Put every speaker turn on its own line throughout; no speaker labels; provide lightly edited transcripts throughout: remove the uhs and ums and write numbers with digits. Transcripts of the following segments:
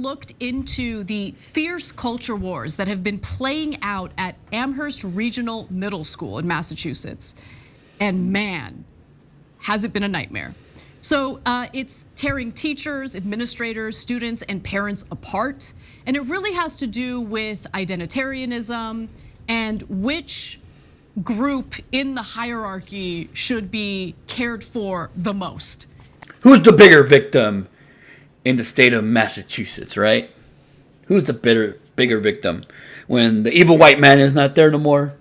looked into the fierce culture wars that have been playing out at Amherst Regional Middle School in Massachusetts. And man, has it been a nightmare. So it's tearing teachers, administrators, students, and parents apart. And it really has to do with identitarianism and which group in the hierarchy should be cared for the most.
Who's the bigger victim in the state of Massachusetts, right? Who's the bigger victim? When the evil white man is not there no more,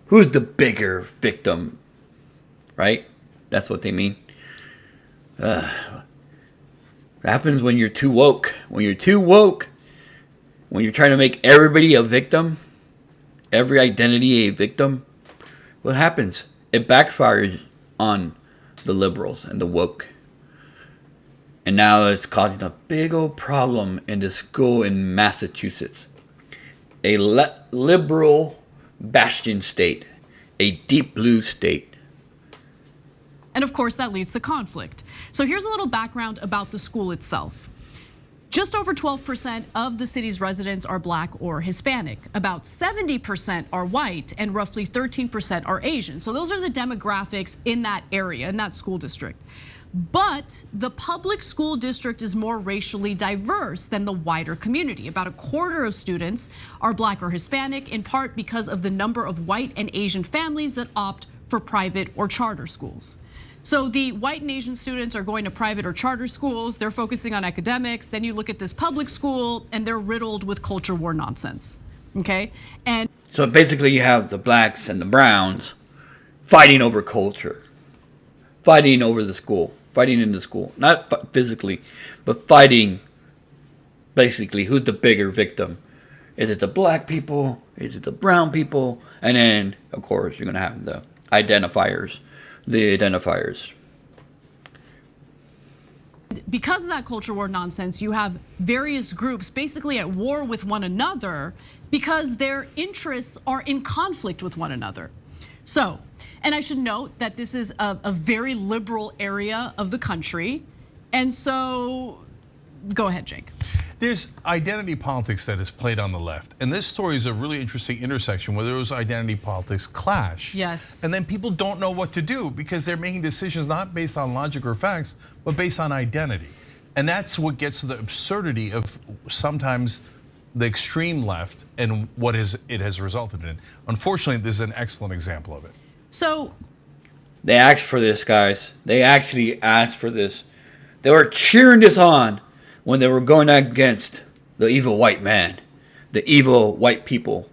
who's the bigger victim, right? That's what they mean. What happens when you're too woke? When you're too woke, when you're trying to make everybody a victim, every identity a victim, what happens? It backfires on the liberals and the woke. And now it's causing a big old problem in the school in Massachusetts. A liberal bastion state, a deep blue state.
And of course, that leads to conflict. So here's a little background about the school itself. Just over 12% of the city's residents are Black or Hispanic. About 70% are white and roughly 13% are Asian. So those are the demographics in that area, in that school district. But the public school district is more racially diverse than the wider community. About a quarter of students are Black or Hispanic, in part because of the number of white and Asian families that opt for private or charter schools. So the white and Asian students are going to private or charter schools. They're focusing on academics. Then you look at this public school and they're riddled with culture war nonsense, okay? And
so basically you have the blacks and the browns fighting over culture, fighting over the school, fighting in the school. Not physically, but fighting basically who's the bigger victim. Is it the black people? Is it the brown people? And then, of course, you're gonna have the identifiers.
Because of that culture war nonsense, you have various groups basically at war with one another because their interests are in conflict with one another. So, and I should note that this is a very liberal area of the country. And so, go ahead, Jake.
There's identity politics that is played on the left. And this story is a really interesting intersection where those identity politics clash.
Yes.
And then people don't know what to do because they're making decisions not based on logic or facts, but based on identity. And that's what gets to the absurdity of sometimes the extreme left and what it has resulted in. Unfortunately, this is an excellent example of it.
So
they asked for this, guys. They actually asked for this. They were cheering this on when they were going against the evil white man, the evil white people.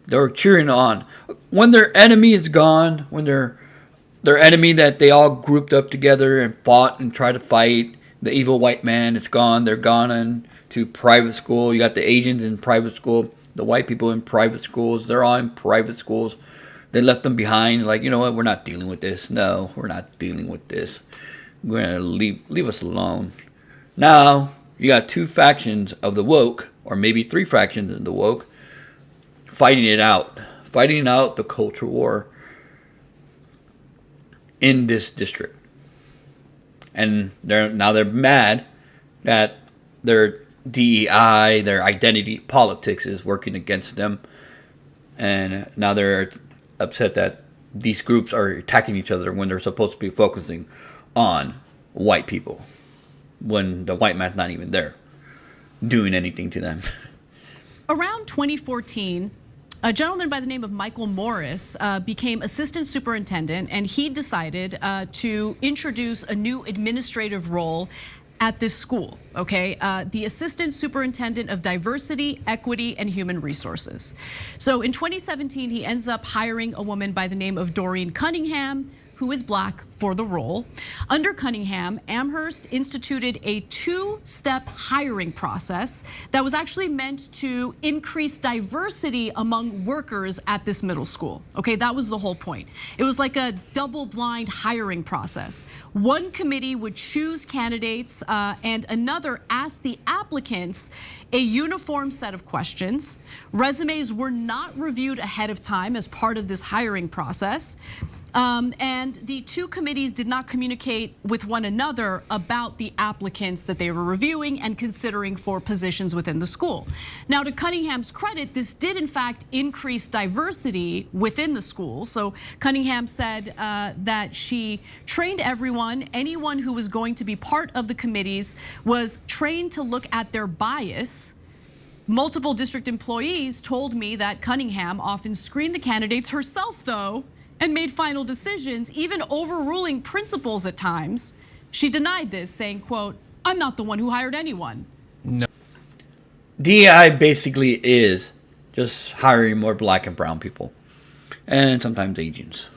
They were cheering on. When their enemy is gone, when their enemy that they all grouped up together and fought and tried to fight, the evil white man is gone. They're gone into private school. You got the Asians in private school, the white people in private schools. They're all in private schools. They left them behind, like, you know what, we're not dealing with this. No, we're not dealing with this. We're gonna leave us alone. Now, you got two factions of the woke, or maybe three factions of the woke, fighting out the culture war in this district. And they're mad that their DEI, their identity politics is working against them. And now they're upset that these groups are attacking each other when they're supposed to be focusing on white people, when the white man's not even there doing anything to them.
Around 2014, a gentleman by the name of Michael Morris became assistant superintendent, and he decided to introduce a new administrative role at this school, okay? The assistant superintendent of diversity, equity, and human resources. So in 2017, he ends up hiring a woman by the name of Doreen Cunningham, who is Black, for the role. Under Cunningham, Amherst instituted a two-step hiring process that was actually meant to increase diversity among workers at this middle school. Okay, that was the whole point. It was like a double-blind hiring process. One committee would choose candidates and another asked the applicants a uniform set of questions. Resumes were not reviewed ahead of time as part of this hiring process. And the two committees did not communicate with one another about the applicants that they were reviewing and considering for positions within the school. Now, to Cunningham's credit, this did in fact increase diversity within the school. So Cunningham said that she trained everyone. Anyone who was going to be part of the committees was trained to look at their bias. Multiple district employees told me that Cunningham often screened the candidates herself, though, and made final decisions, even overruling principals at times. She denied this, saying, quote, "I'm not the one who hired anyone."
No.
DEI basically is just hiring more black and brown people, and sometimes Asians.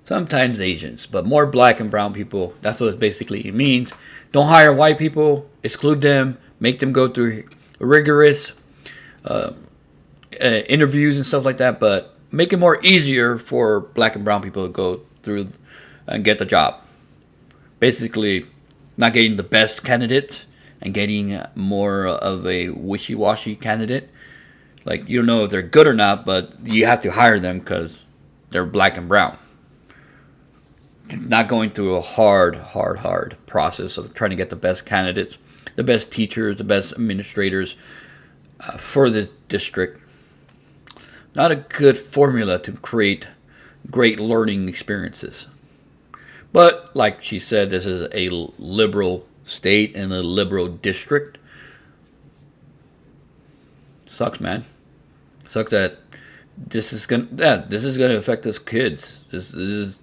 Sometimes Asians, but more black and brown people. That's what it basically means. Don't hire white people, exclude them, make them go through rigorous interviews and stuff like that, but make it more easier for black and brown people to go through and get the job. Basically, not getting the best candidate and getting more of a wishy-washy candidate. Like, you don't know if they're good or not, but you have to hire them because they're black and brown. Not going through a hard process of trying to get the best candidates, the best teachers, the best administrators for the district. Not a good formula to create great learning experiences. But like she said, this is a liberal state and a liberal district. Sucks, man. Sucks that this is gonna affect us kids. This is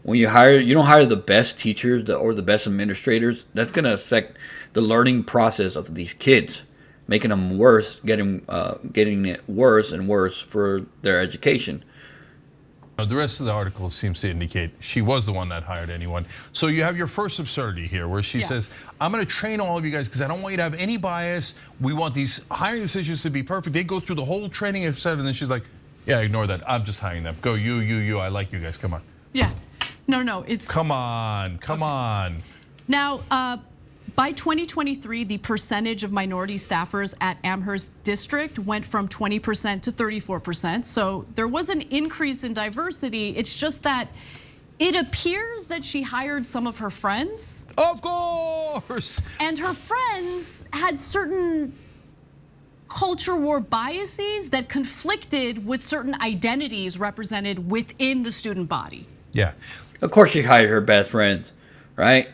when you don't hire the best teachers or the best administrators. That's gonna affect the learning process of these kids, making them worse, getting it worse and worse for their education.
The rest of the article seems to indicate she was the one that hired anyone. So you have your first absurdity here where she says, I'm gonna train all of you guys because I don't want you to have any bias. We want these hiring decisions to be perfect. They go through the whole training, etc. And then she's like, yeah, ignore that. I'm just hiring them. Go, you. I like you guys. Come on.
Yeah. No, it's.
Come on.
Now, by 2023, the percentage of minority staffers at Amherst District went from 20% to 34%. So there was an increase in diversity. It's just that it appears that she hired some of her friends.
Of course.
And her friends had certain culture war biases that conflicted with certain identities represented within the student body.
Yeah.
Of course she hired her best friends, right?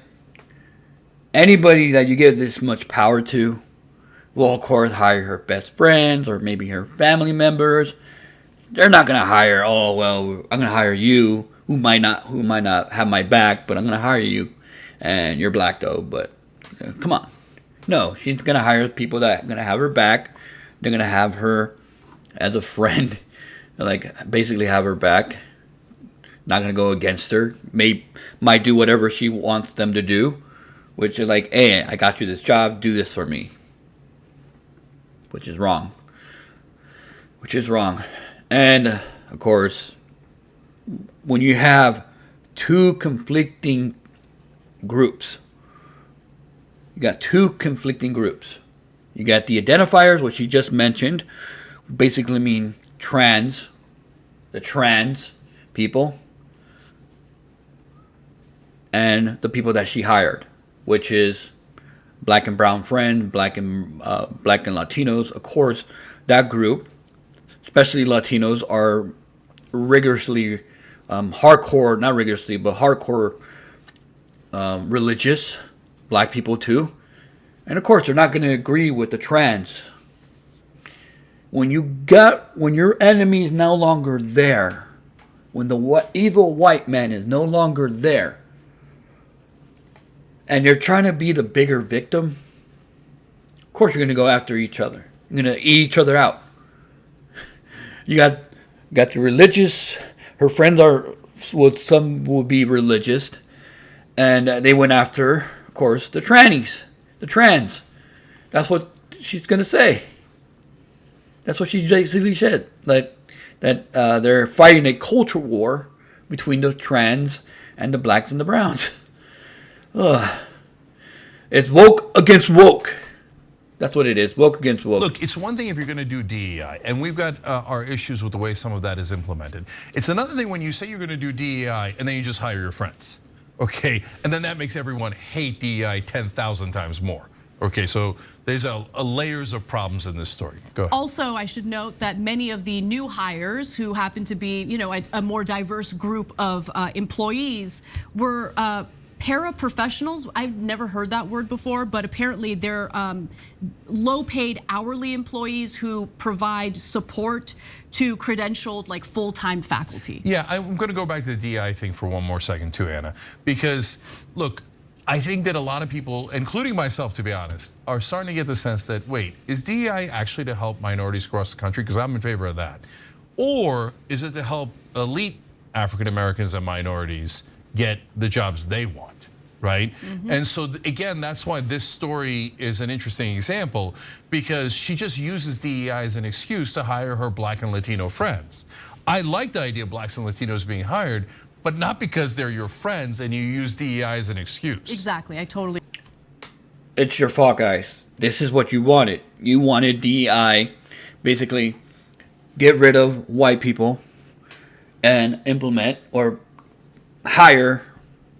Anybody that you give this much power to will, of course, hire her best friends or maybe her family members. They're not gonna hire, oh well, I'm gonna hire you, who might not have my back, but I'm gonna hire you, and you're black though. But come on, no, she's gonna hire people that are gonna have her back. They're gonna have her as a friend, like basically have her back. Not gonna go against her. Might do whatever she wants them to do, which is like, hey, I got you this job, do this for me. Which is wrong. And of course, when you have two conflicting groups, you got the identifiers, which you just mentioned, basically mean the trans people, and the people that she hired, which is black and brown friends, black and Latinos. Of course, that group, especially Latinos, are rigorously hardcore, not rigorously, but hardcore religious. Black people too, and of course, they're not going to agree with the trans. When your enemy is no longer there, when the evil white man is no longer there, and you're trying to be the bigger victim, of course you're going to go after each other. You're going to eat each other out. You got the religious. Her friends some will be religious, and they went after, of course, the trannies, the trans. That's what she's going to say. That's what she basically said. That they're fighting a culture war between the trans and the blacks and the browns. It's woke against woke. That's what it is. Woke against woke.
Look, it's one thing if you're going to do DEI, and we've got our issues with the way some of that is implemented. It's another thing when you say you're going to do DEI and then you just hire your friends, okay? And then that makes everyone hate DEI 10,000 times more. Okay, so there's a layers of problems in this story. Go ahead.
Also, I should note that many of the new hires who happen to be, a more diverse group of employees were paraprofessionals. I've never heard that word before, but apparently they're low-paid hourly employees who provide support to credentialed, like, full-time faculty.
Yeah, I'm going to go back to the DEI thing for one more second too, Anna, because look, I think that a lot of people, including myself to be honest, are starting to get the sense that, wait, is DEI actually to help minorities across the country? Because I'm in favor of that. Or is it to help elite African Americans and minorities get the jobs they want, right? And so again, that's why this story is an interesting example, because she just uses DEI as an excuse to hire her Black and Latino friends. I like the idea of Blacks and Latinos being hired, but not because they're your friends and you use DEI as an excuse.
Exactly, I totally.
It's your fault, guys. This is what you wanted. You wanted DEI, basically get rid of white people and implement or hire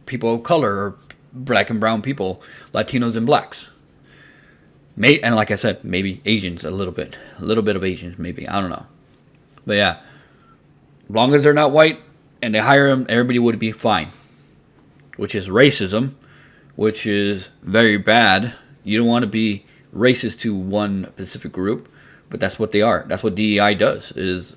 people of color or black and brown people, Latinos and blacks. And like I said, maybe Asians a little bit of Asians, maybe, I don't know. But yeah, as long as they're not white and they hire them, everybody would be fine. Which is racism, which is very bad. You don't want to be racist to one specific group, but that's what they are. That's what DEI does, is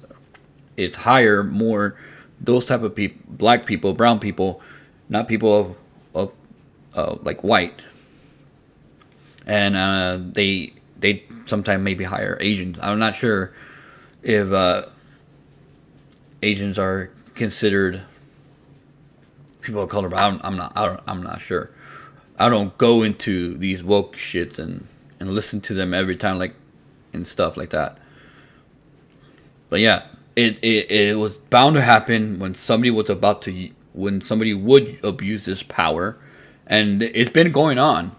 it's hire more those type of people, black people, brown people, not people of like white. And they sometimes maybe hire Asians. I'm not sure if Asians are considered people of color, but I'm not sure. I don't go into these woke shits and listen to them every time, like, and stuff like that. But yeah, it was bound to happen when somebody would abuse this power, and it's been going on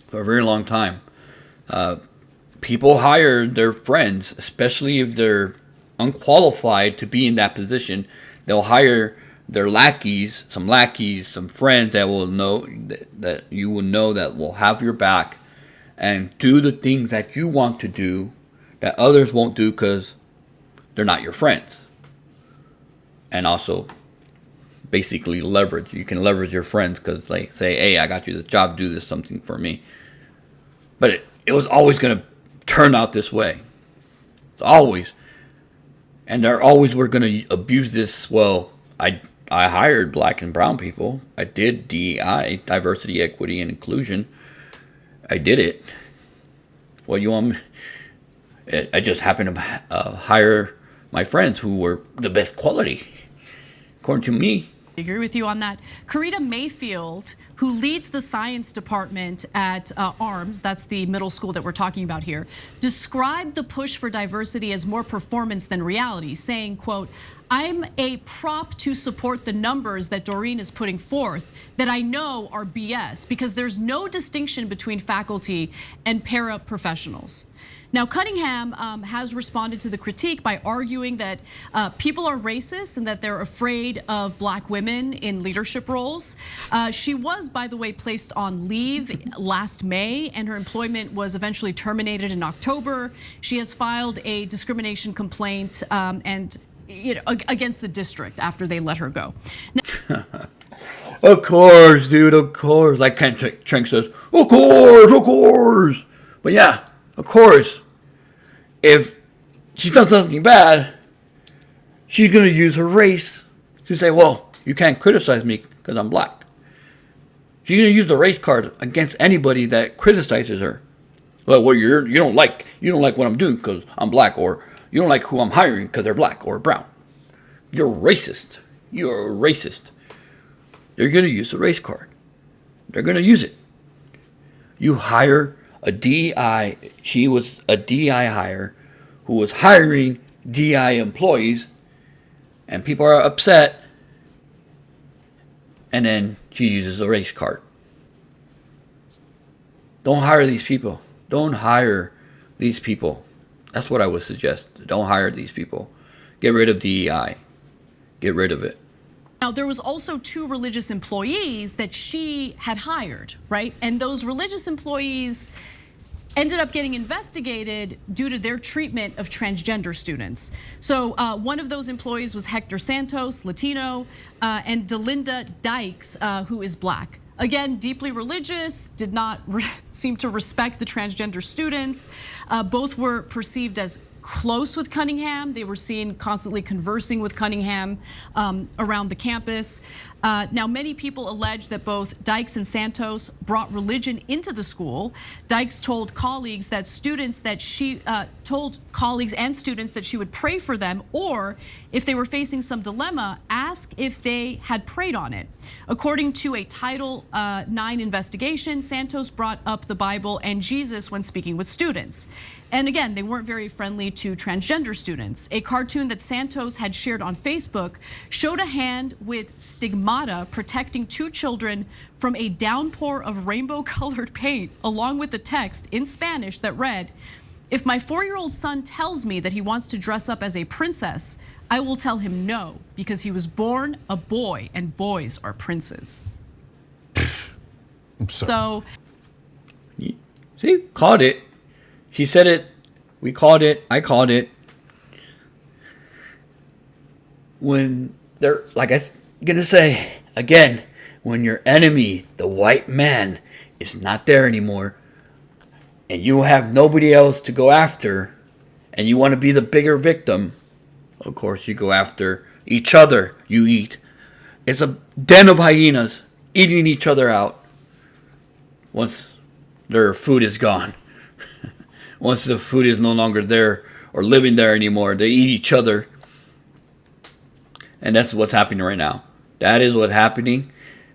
for a very long time. People hire their friends, especially if they're unqualified to be in that position. They'll hire their lackeys, some friends that will know that you will know that will have your back and do the things that you want to do that others won't do because they're not your friends. And also, basically leverage. You can leverage your friends because, like, say, hey, I got you this job, do this something for me. But it was always going to turn out this way. It's always. And they're always were going to abuse this. Well, I hired black and brown people. I did DEI, diversity, equity, and inclusion. I did it. What you want me? I just happened to hire my friends who were the best quality, according to me.
I agree with you on that. Karita Mayfield, who leads the science department at ARMS, that's the middle school that we're talking about here, described the push for diversity as more performance than reality, saying, quote, I'm a prop to support the numbers that Doreen is putting forth that I know are BS because there's no distinction between faculty and paraprofessionals. Now, Cunningham has responded to the critique by arguing that people are racist and that they're afraid of black women in leadership roles. She was, by the way, placed on leave last May, and her employment was eventually terminated in October. She has filed a discrimination complaint against the district after they let her go. Now,
of course, dude, of course. Like Ken Trank says, of course. But yeah, of course. If she's done something bad, she's going to use her race to say, well, you can't criticize me because I'm black. She's going to use the race card against anybody that criticizes her. Well, you don't like what I'm doing because I'm black, or you don't like who I'm hiring because they're black or brown. You're racist. You're a racist. They're going to use the race card. They're going to use it. You hire a DEI, she was a DEI hire who was hiring DEI employees, and people are upset, and then she uses a race card. Don't hire these people. Don't hire these people. That's what I would suggest. Don't hire these people. Get rid of DEI. Get rid of it.
Now, there was also 2 religious employees that she had hired, right? And those religious employees ended up getting investigated due to their treatment of transgender students. So one of those employees was Hector Santos, Latino, and Delinda Dykes, who is Black. Again, deeply religious, did not seem to respect the transgender students. Both were perceived as close with Cunningham. They were seen constantly conversing with Cunningham around the campus. Now, many people allege that both Dykes and Santos brought religion into the school. Dykes told colleagues that she would pray for them, or if they were facing some dilemma, ask if they had prayed on it. According to a Title IX investigation, Santos brought up the Bible and Jesus when speaking with students. And again, they weren't very friendly to transgender students. A cartoon that Santos had shared on Facebook showed a hand with stigmata protecting 2 children from a downpour of rainbow-colored paint, along with the text in Spanish that read, "If my 4-year-old son tells me that he wants to dress up as a princess, I will tell him no, because he was born a boy and boys are princes." So,
see, called it. She said it. We called it. I called it. When they're, like I'm gonna say again, when your enemy, the white man, is not there anymore, and you have nobody else to go after, and you want to be the bigger victim, of course you go after each other. You eat. It's a den of hyenas eating each other out once their food is gone. Once the food is no longer there or living there anymore, they eat each other. And that's what's happening right now. That is what's happening.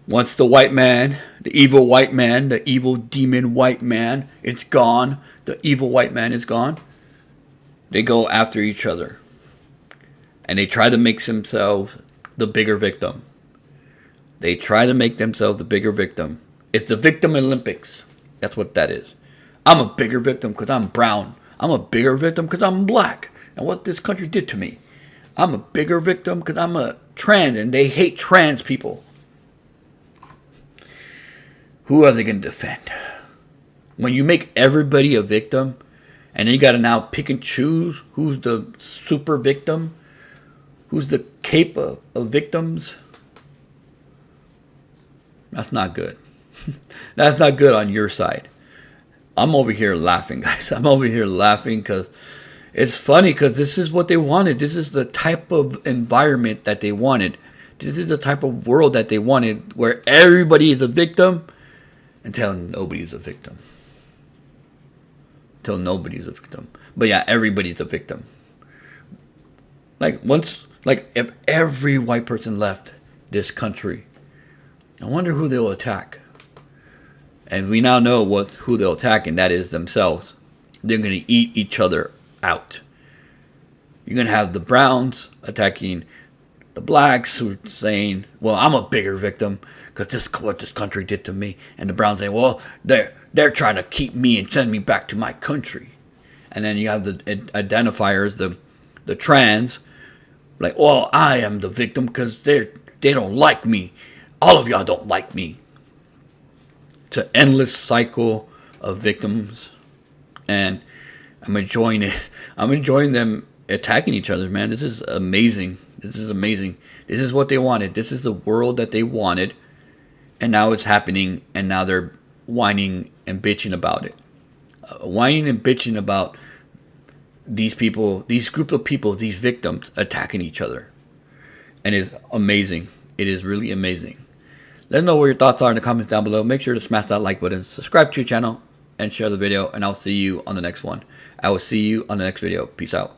Once the white man, the evil white man, the evil demon white man, it's gone. The evil white man is gone. They go after each other. And they try to make themselves the bigger victim. They try to make themselves the bigger victim. It's the victim Olympics. That's what that is. I'm a bigger victim because I'm brown. I'm a bigger victim because I'm black. And what this country did to me. I'm a bigger victim because I'm a trans and they hate trans people. Who are they going to defend? When you make everybody a victim and then you got to now pick and choose who's the super victim, who's the cape of victims, that's not good. That's not good on your side. I'm over here laughing, guys. I'm over here laughing because it's funny because this is what they wanted. This is the type of environment that they wanted. This is the type of world that they wanted where everybody is a victim until nobody's a victim. Until nobody's a victim. But yeah, everybody's a victim. If every white person left this country, I wonder who they'll attack. And we now know who they'll attack, and that is themselves. They're going to eat each other out. You're going to have the browns attacking the blacks who are saying, well, I'm a bigger victim because this is what this country did to me. And the browns saying, well, they're trying to keep me and send me back to my country. And then you have the identifiers, the trans, like, well, I am the victim because they don't like me. All of y'all don't like me. It's an endless cycle of victims, and I'm enjoying it. I'm enjoying them attacking each other, man. This is amazing. This is amazing. This is what they wanted. This is the world that they wanted, and now it's happening, and now they're whining and bitching about it. Whining and bitching about these people, these group of people, these victims attacking each other. And it's amazing. It is really amazing. Let us know what your thoughts are in the comments down below. Make sure to smash that like button, subscribe to your channel, and share the video. And I'll see you on the next one. I will see you on the next video. Peace out.